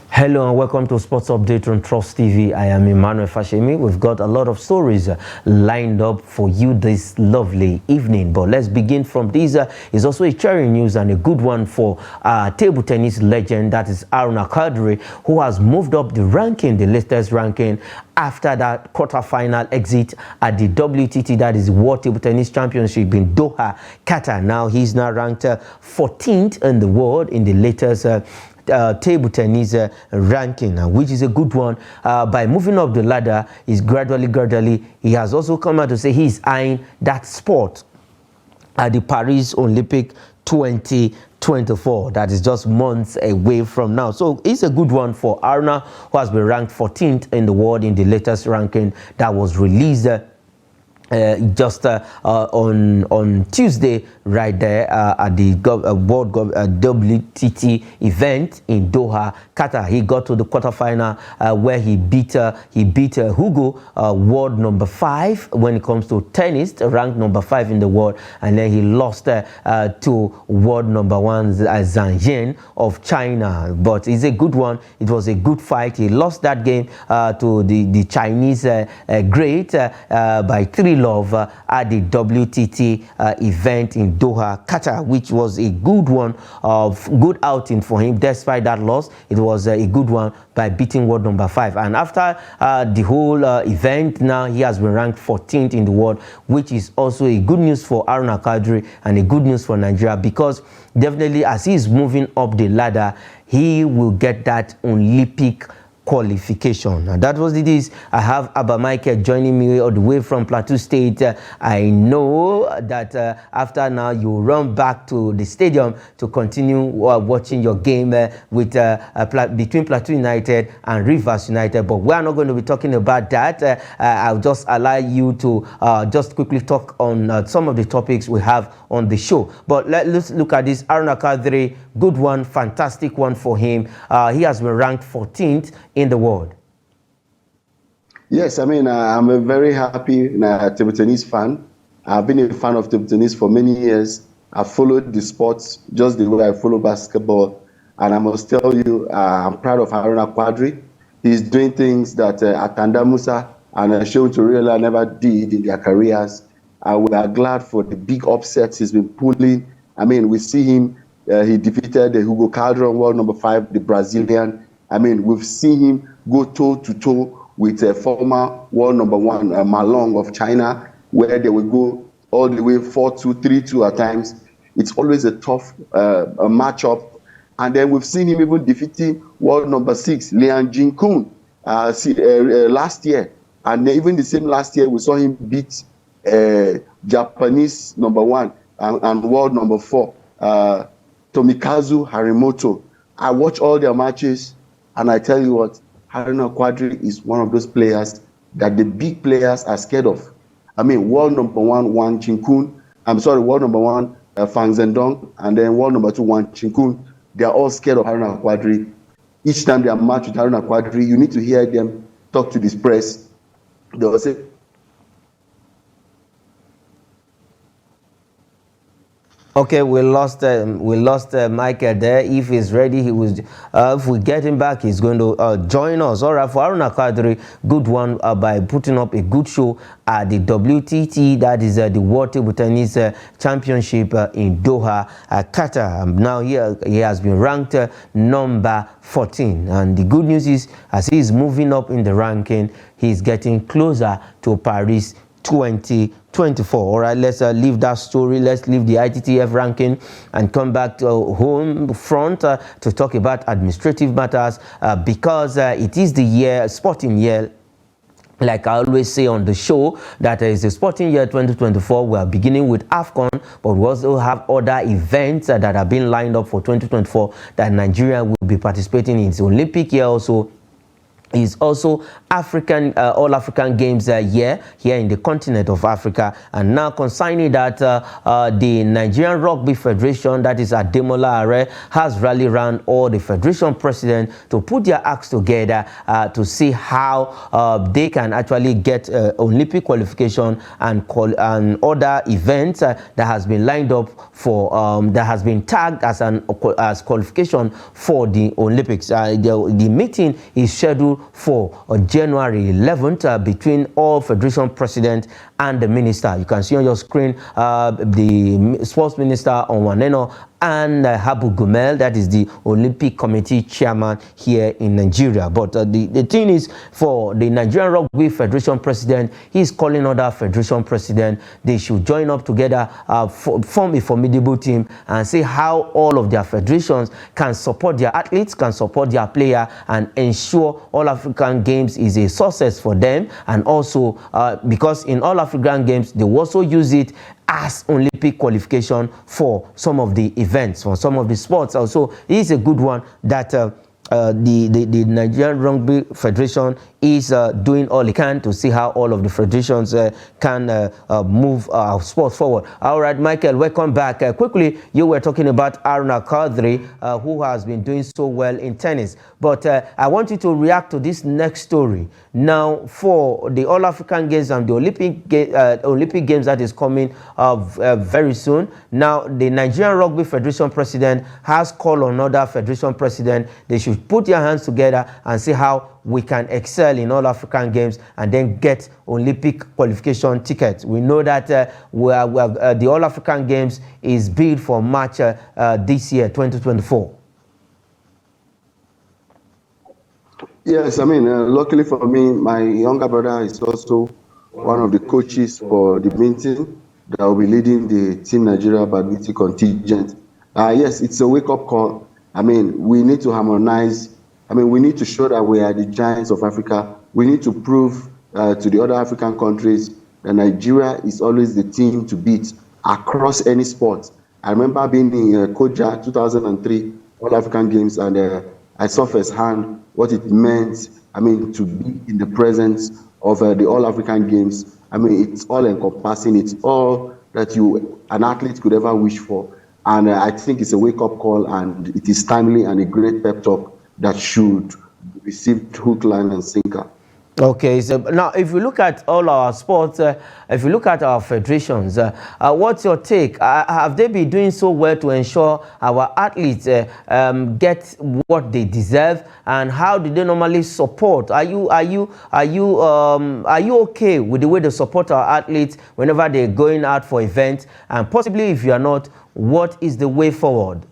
Hello and welcome to Sports Update on Trust TV. I am Emmanuel Fashemi. We've got a lot of stories lined up for you this lovely evening. But let's begin from this. It's also a cheering news and a good one for table tennis legend, that is Aruna Kadri, who has moved up the ranking, the latest ranking, after that quarter-final exit at the WTT, that is World Table Tennis Championship in Doha, Qatar. Now he's now ranked 14th in the world in the latest table tennis ranking, which is a good one. By moving up the ladder, is gradually, he has also come out to say he's eyeing that spot at the Paris Olympic 2024. That is just months away from now. So it's a good one for Aruna, who has been ranked 14th in the world in the latest ranking that was released just on Tuesday, right there at the World WTT event in Doha, Qatar. He got to the quarterfinal where he beat Hugo, world number 5 when it comes to tennis, ranked number 5 in the world, and then he lost to world number 1 Zhang Yan of China. But it's a good one. It was a good fight. He lost that game to the Chinese great by 3-love at the WTT event in Doha, Qatar, which was a good one, good outing for him. Despite that loss, it was a good one by beating world number 5. And after the whole event, now he has been ranked 14th in the world, which is also a good news for Aruna Kadri and a good news for Nigeria, because definitely as he is moving up the ladder, he will get that Olympic qualification. And that was it. I have Abba Michael joining me all the way from Plateau State. I know that after now you run back to the stadium to continue watching your game with between Plateau United and Rivers United, but we are not going to be talking about that. I'll just allow you to just quickly talk on some of the topics we have on the show. But let's look at this. Aruna Kadri, good one, fantastic one for him. He has been ranked 14th in the world. Yes, I mean, I'm a very happy table tennis fan. I've been a fan of table tennis for many years. I've followed the sports just the way I follow basketball. And I must tell you, I'm proud of Aruna Kadri. He's doing things that Akanda Musa and Shehu Toriola never did in their careers. We are glad for the big upsets he's been pulling. I mean, we see him, he defeated the Hugo Calderon, world number 5, the Brazilian. I mean, we've seen him go toe-to-toe with a former world number 1, Malong of China, where they will go all the way 4-2, 3-2 at times. It's always a tough a matchup. And then we've seen him even defeating world number 6, Liang Jinkun, last year. And even the same last year, we saw him beat Japanese number 1 and world number 4, Tomikazu Harimoto. I watch all their matches. And I tell you what, Aruna Kadri is one of those players that the big players are scared of. I mean, world number 1, Wang Chinkun. World number 1, Fang Zhendong, and then world number 2, Wang Chinkun. They are all scared of Aruna Kadri. Each time they are matched with Aruna Kadri, you need to hear them talk to this press. They will say, okay, we lost Michael there. If he's ready, he was. If we get him back, he's going to join us. All right, for Aruna Kadri, good one by putting up a good show at the WTT, that is the World Table Tennis Championship in Doha, Qatar. Now he has been ranked number 14, and the good news is, as he is moving up in the ranking, he's getting closer to Paris 2024. All right, let's leave that story. Let's leave the ITTF ranking and come back to home front to talk about administrative matters, because it is the year, sporting year. Like I always say on the show, that is the sporting year 2024. We are beginning with AFCON, but we also have other events that have been lined up for 2024 that Nigeria will be participating in. It's Olympic year also. is also all African Games here in the continent of Africa, and now concerning that the Nigerian Rugby Federation, that is Ademola Are, has rallied around all the federation president to put their acts together to see how they can actually get Olympic qualification and other events that has been lined up for that has been tagged as qualification for the Olympics. The meeting is scheduled for January 11th between all federation president and the minister. You can see on your screen the sports minister Onwaneno and Habu Gumel, that is the Olympic Committee chairman here in Nigeria. But the thing is, for the Nigerian Rugby Federation president, he's calling other federation president, they should join up together, form a formidable team, and see how all of their federations can support their athletes, can support their player, and ensure all African Games is a success for them. And also because in all African Games, they also use it as Olympic qualification for some of the events, for some of the sports. Also, it is a good one that the Nigerian Rugby Federation is doing all it can to see how all of the federations can move our sports forward. All right, Michael, welcome back. Quickly, you were talking about Aruna Kadri, who has been doing so well in tennis. But I want you to react to this next story. Now, for the All-African Games and the Olympic Games that is coming very soon, now the Nigerian Rugby Federation president has called on other federation president. They should put their hands together and see how we can excel in all African Games and then get Olympic qualification tickets. We know that the All African Games is bid for March this year, 2024. Yes, I mean, luckily for me, my younger brother is also one of the coaches for the meeting that will be leading the Team Nigeria badminton contingent. Yes, it's a wake-up call. I mean, we need to harmonize. I mean, we need to show that we are the giants of Africa. We need to prove to the other African countries that Nigeria is always the team to beat across any sport. I remember being in Koja 2003 All African Games, and I saw firsthand what it meant, I mean, to be in the presence of the All African Games. I mean, it's all encompassing. It's all that an athlete could ever wish for. And I think it's a wake-up call, and it is timely and a great pep talk that should receive hook, line, and sinker. Okay, so now if you look at all our sports, if you look at our federations, what's your take? Have they been doing so well to ensure our athletes get what they deserve, and how do they normally support? Are you okay with the way they support our athletes whenever they're going out for events? And possibly, if you are not, what is the way forward?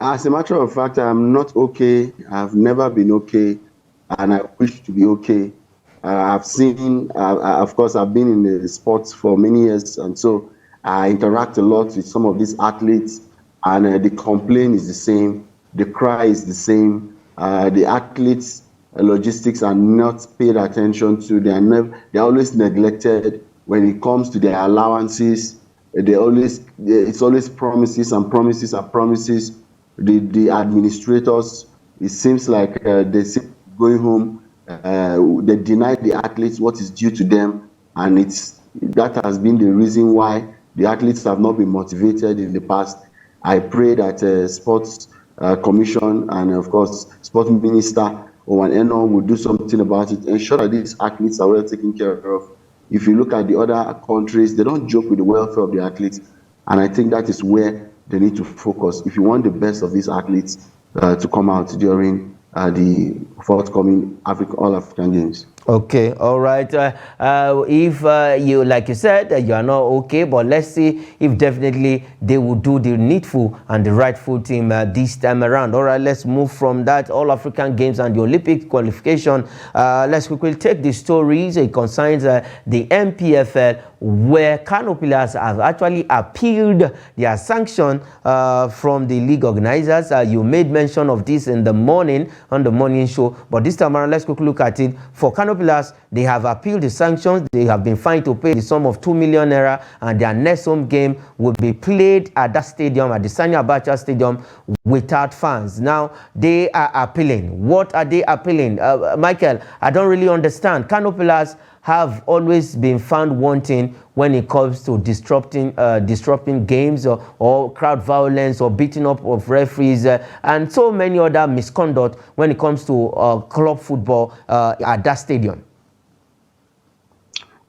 As a matter of fact, I'm not okay. I've never been okay, and I wish to be okay. I've seen, of course, I've been in the sports for many years, and so I interact a lot with some of these athletes, and the complaint is the same, the cry is the same. The athletes' logistics are not paid attention to. They're always neglected when it comes to their allowances. It's always promises and promises and promises. The administrators, it seems like they seem going home. They deny the athletes what is due to them, and that has been the reason why the athletes have not been motivated in the past. I pray that Sports Commission and, of course, Sports Minister Onwaneno will do something about it, ensure that these athletes are well taken care of. If you look at the other countries, they don't joke with the welfare of the athletes, and I think that is where they need to focus if you want the best of these athletes to come out during the forthcoming All African Games. Okay, all right. If you, like you said, you are not okay, but let's see if definitely they will do the needful and the rightful team this time around. All right, let's move from that All African Games and the Olympic qualification. Let's quickly take the stories. It concerns the MPFL, where Kano Pillars have actually appealed their sanction from the league organizers. You made mention of this in the morning on the morning show, but this time around, let's quickly look at it. For Kano Pillars, they have appealed the sanctions. They have been fined to pay the sum of 2 million naira, and their next home game will be played at that stadium, at the Sani Abacha Stadium, without fans. Now, they are appealing. What are they appealing? Michael, I don't really understand. Kano Pillars have always been found wanting when it comes to disrupting games or crowd violence or beating up of referees and so many other misconduct when it comes to club football at that stadium.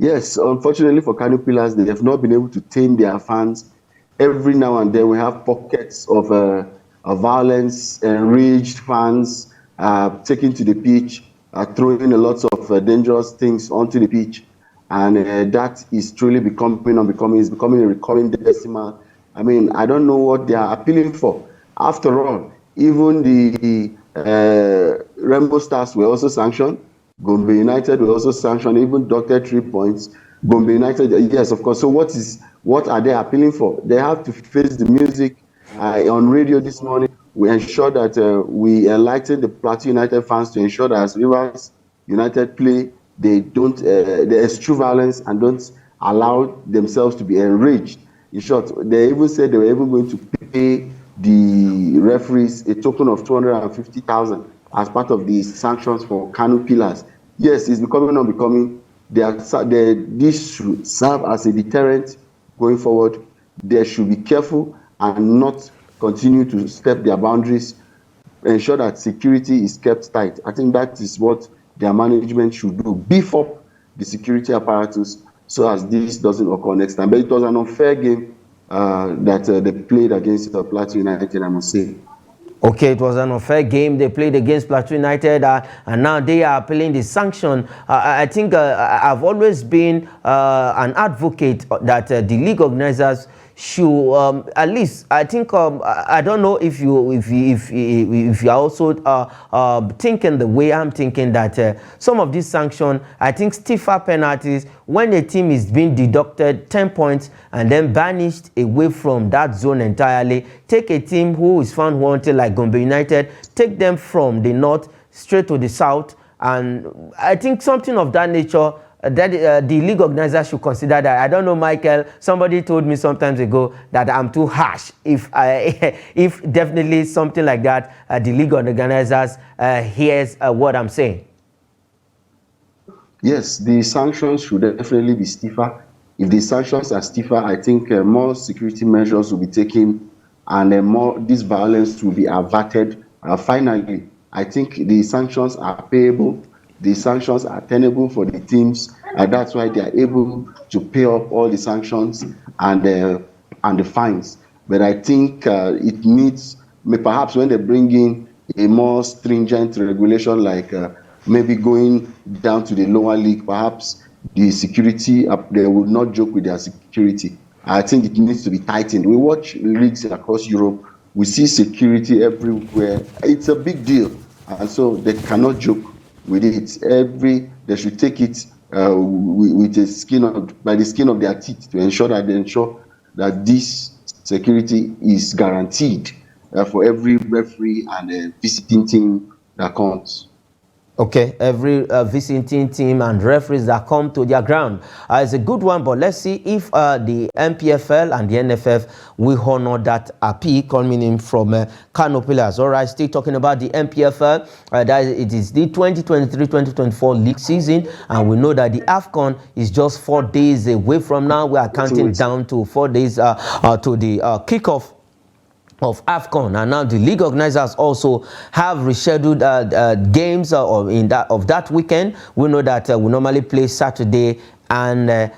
Yes, unfortunately for Kano Pillars, they have not been able to tame their fans. Every now and then we have pockets of violence, enraged fans taking to the pitch, throwing a lot of dangerous things onto the pitch, and that is truly becoming a recurring decimal. I mean, I don't know what they are appealing for. After all, even the Rainbow Stars were also sanctioned. Gombe United were also sanctioned, even doctored 3 points. Gombe United, yes, of course. So what are they appealing for? They have to face the music. On radio this morning, we ensure that we enlighten the Plateau United fans to ensure that as Rivers United play, they don't they eschew violence and don't allow themselves to be enraged. In short, they even said they were even going to pay the referees a token of 250,000 as part of the sanctions for Kano Pillars. Yes, it's becoming. This should serve as a deterrent going forward. They should be careful and not continue to step their boundaries, ensure that security is kept tight. I think that is what their management should do. Beef up the security apparatus so as this doesn't occur next time. But it was an unfair game that they played against Plateau United, I must say. Okay, it was an unfair game. They played against Plateau United, and now they are appealing the sanction. I think I've always been an advocate that the league organizers should at least, I think, I don't know if you are also thinking the way I'm thinking, that some of these sanctions, I think stiffer penalties, when a team is being deducted 10 points and then banished away from that zone entirely. Take a team who is found wanted like Gombe United, take them from the north straight to the south, and I think something of that nature that the league organizer should consider that. I don't know, Michael, somebody told me some time ago that I'm too harsh. If definitely something like that, the league organizers hears what I'm saying. Yes, the sanctions should definitely be stiffer. If the sanctions are stiffer, I think more security measures will be taken, and more this violence will be averted. Finally, I think the sanctions are payable. The sanctions are tenable for the teams, and that's why they are able to pay up all the sanctions and the fines. But I think it needs, perhaps when they bring in a more stringent regulation, like maybe going down to the lower league, perhaps the security, they would not joke with their security. I think it needs to be tightened. We watch leagues across Europe, we see security everywhere. It's a big deal, and so they cannot joke with it. They should take it with by the skin of their teeth to ensure that this security is guaranteed for every referee and visiting team that comes. Okay, every visiting team and referees that come to their ground. It's a good one, but let's see if the MPFL and the NFF will honor that appeal coming in from Kano Pillars. All right, still talking about the MPFL. It is the 2023-2024 league season, and we know that the AFCON is just 4 days away from now. We are counting down to 4 days to the kickoff of AFCON, and now the league organizers also have rescheduled games of that weekend. We know that we normally play Saturday and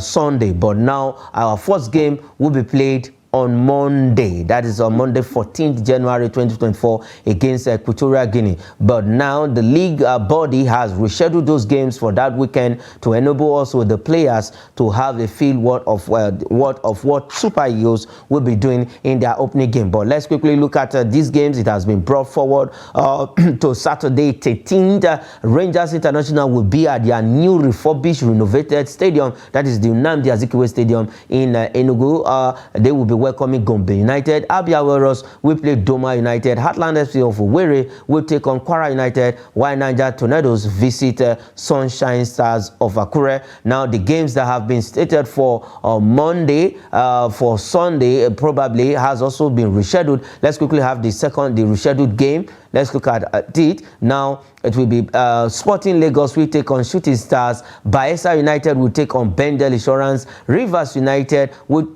Sunday, but now our first game will be played on Monday. That is on Monday, 14th January 2024 against Equatorial Guinea. But now the league body has rescheduled those games for that weekend to enable also the players to have a feel of what Super Eagles will be doing in their opening game. But let's quickly look at these games. It has been brought forward to Saturday 13th. Rangers International will be at their new refurbished, renovated stadium. That is the Nnamdi Azikiwe Stadium in Enugu. They will be welcoming Gombe United. Abia Warriors will play Doma United. Heartland FC of Owerri will take on Kwara United, while Niger Tornadoes visit Sunshine Stars of Akure. Now, the games that have been stated for Monday, for Sunday, probably has also been rescheduled. Let's quickly have the rescheduled game. Let's look at it. Now, it will be Sporting Lagos will take on Shooting Stars. Bayelsa United will take on Bendel Insurance. Rivers United will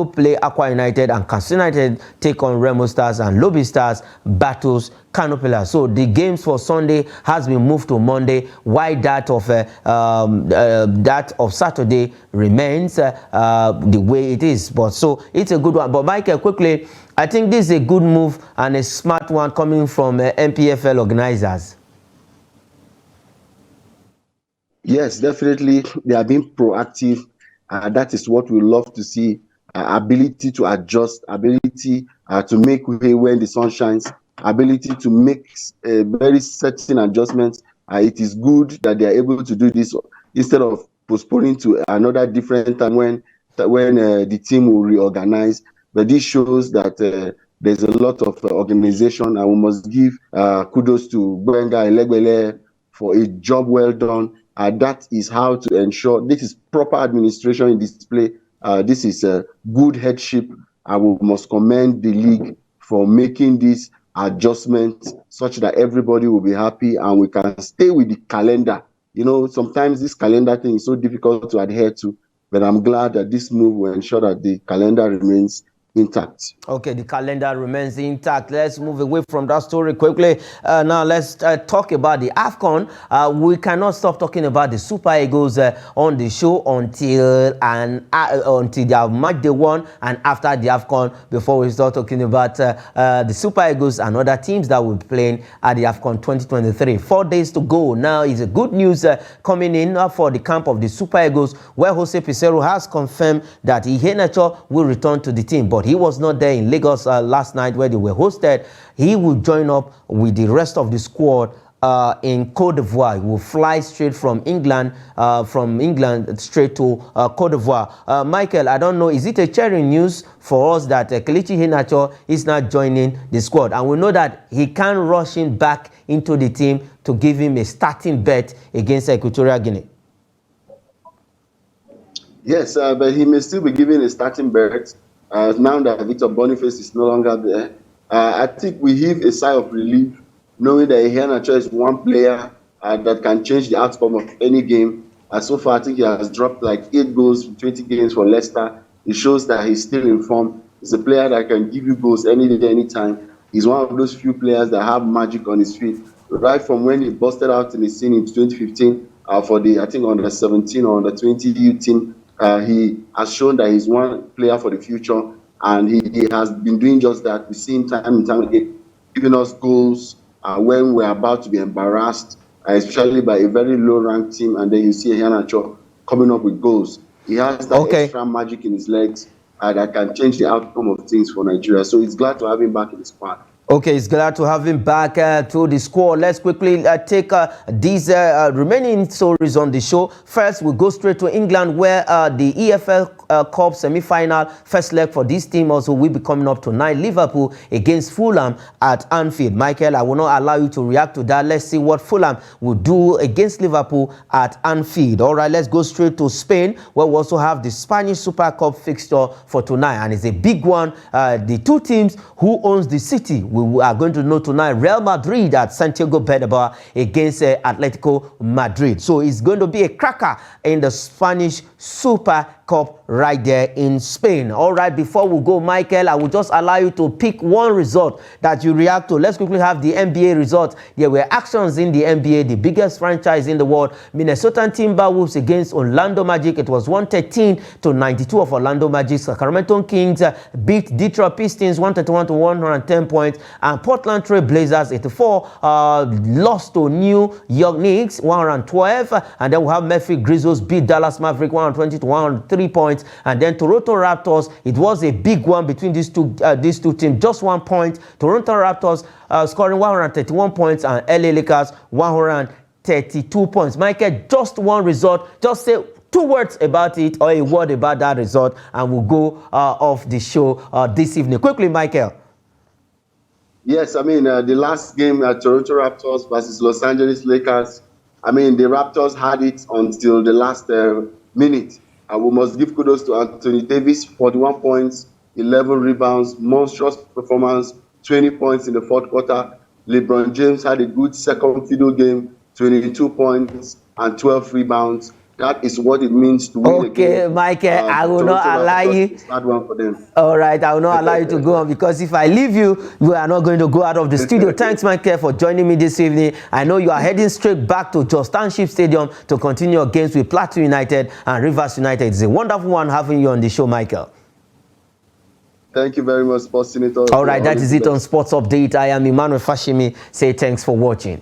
play Aqua United, and Katsina United take on Remo Stars, and Lobby Stars battles Canopilla. So the games for Sunday has been moved to Monday, while that of Saturday remains the way it is. But so it's a good one. But Michael, quickly, I think this is a good move and a smart one coming from MPFL organizers. Yes, definitely. They are being proactive. That is what we love to see. Ability to adjust, ability to make way when the sun shines, ability to make very certain adjustments. It is good that they are able to do this instead of postponing to another different time when the team will reorganize. But this shows that there's a lot of organization, and we must give kudos to Gbenga Elegbele for a job well done. That is how to ensure this is proper administration in display. This is good headship, and we must commend the league for making this adjustment such that everybody will be happy and we can stay with the calendar. You know, sometimes this calendar thing is so difficult to adhere to, but I'm glad that this move will ensure that the calendar remains intact. Okay, the calendar remains intact. Let's move away from that story quickly. Now let's talk about the AFCON. We cannot stop talking about the Super Eagles on the show until they have match day one and after the AFCON, before we start talking about the Super Eagles and other teams that will be playing at the AFCON 2023. 4 days to go. Now is a good news coming in for the camp of the Super Eagles, where Jose Pizarro has confirmed that Iheanacho will return to the team, but he was not there in Lagos last night where they were hosted. He will join up with the rest of the squad in Cote d'Ivoire. He will fly straight from England straight to Cote d'Ivoire. Michael, I don't know, is it a cheering news for us that Kelechi Iheanacho is not joining the squad? And we know that he can rush him back into the team to give him a starting bet against Equatorial Guinea. Yes, but he may still be given a starting bet. Now that Victor Boniface is no longer there, I think we heave a sigh of relief knowing that Iheanacho is one player that can change the outcome of any game. So far, I think he has dropped like 8 goals from 20 games for Leicester. It shows that he's still in form. He's a player that can give you goals any day, anytime. He's one of those few players that have magic on his feet. Right from when he busted out in the scene in 2015 for the, I think, under 17 or under 20 youth team, he has shown that he's one player for the future, and he has been doing just that. We see him time and time again giving us goals when we're about to be embarrassed, especially by a very low-ranked team, and then you see Iheanacho coming up with goals. He has that extra magic in his legs that can change the outcome of things for Nigeria. So it's glad to have him back in the squad. Okay, it's glad to have him back to the squad. Let's quickly take these remaining stories on the show. First, we'll go straight to England, where the EFL Cup semi-final first leg for this team also will be coming up tonight. Liverpool against Fulham at Anfield. Michael, I will not allow you to react to that. Let's see what Fulham will do against Liverpool at Anfield. All right, let's go straight to Spain, where we also have the Spanish Super Cup fixture for tonight, and it's a big one. The two teams who owns the city, we are going to know tonight. Real Madrid at Santiago Bernabeu against Atletico Madrid. So it's going to be a cracker in the Spanish Super Cup right there in Spain. All right, before we go, Michael, I will just allow you to pick one result that you react to. Let's quickly have the NBA results. There were actions in the NBA, the biggest franchise in the world. Minnesota Timberwolves against Orlando Magic. It was 113-92 of Orlando Magic. Sacramento Kings beat Detroit Pistons 131-110 points. And Portland Trail Blazers 84 lost to New York Knicks 112. And then we have Memphis Grizzlies beat Dallas Maverick 120-103 points. And then Toronto Raptors, it was a big one between these two teams, just 1 point. Toronto Raptors scoring 131 points and LA Lakers 132 points. Michael, just one result, just say 2 words about it or a word about that result, and we'll go off the show this evening. Quickly, Michael. Yes, I mean, the last game at Toronto Raptors versus Los Angeles Lakers, I mean, the Raptors had it until the last minute. And we must give kudos to Anthony Davis, 41 points, 11 rebounds, monstrous performance, 20 points in the fourth quarter. LeBron James had a good second fiddle game, 22 points and 12 rebounds. That is what it means to win a game. Okay, Michael, I will not allow you. It's hard one for them. All right, I will not allow you to go on, because if I leave you, we are not going to go out of the studio. Thanks, Michael, for joining me this evening. I know you are heading straight back to Jos Township Stadium to continue your games with Plateau United and Rivers United. It's a wonderful one having you on the show, Michael. Thank you very much, Sports Senator. All right, that is it on Sports Update. I am Emmanuel Fashimi. Say thanks for watching.